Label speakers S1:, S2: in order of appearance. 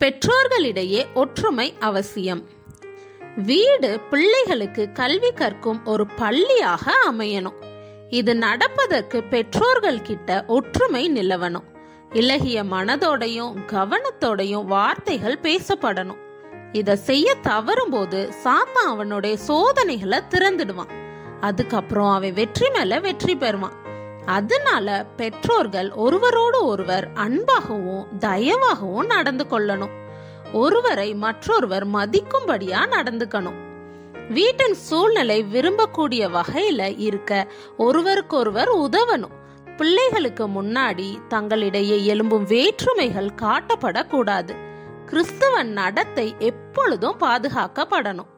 S1: பெற்றோர்களிடையே ஒற்றுமை அவசியம். வீடு பிள்ளைகளுக்கு கல்வி கற்கும் ஒரு பள்ளியாக அமையணும். இது நடப்பதற்கு பெற்றோர்கள் கிட்ட ஒற்றுமை நிலவணும். இலகிய மனதோடையும் கவனத்தோடையும் வார்த்தைகள் பேசப்படணும். இத செய்ய தவறும் போது சாத்தான் அவனுடைய சோதனைகளை திறந்துடுவான். அதுக்கப்புறம் அவன் வெற்றி மேல வெற்றி பெறுவான். அதனால பெற்றோர்கள் ஒருவரோடு ஒருவர் அன்பாகவும் தயவாகவும் நடந்து கொள்ளணும். ஒருவரை மற்றொருவர் மதிக்கும்படியா நடந்துக்கணும். வீட்டின் சூழ்நிலை விரும்பக்கூடிய வகையில இருக்க ஒருவருக்கொருவர் உதவணும். பிள்ளைகளுக்கு முன்னாடி தங்களிடையே எழும்பும் வேற்றுமைகள் காட்டப்படக்கூடாது. கிறிஸ்தவ நடத்தை எப்பொழுதும் பாதுகாக்கப்படணும்.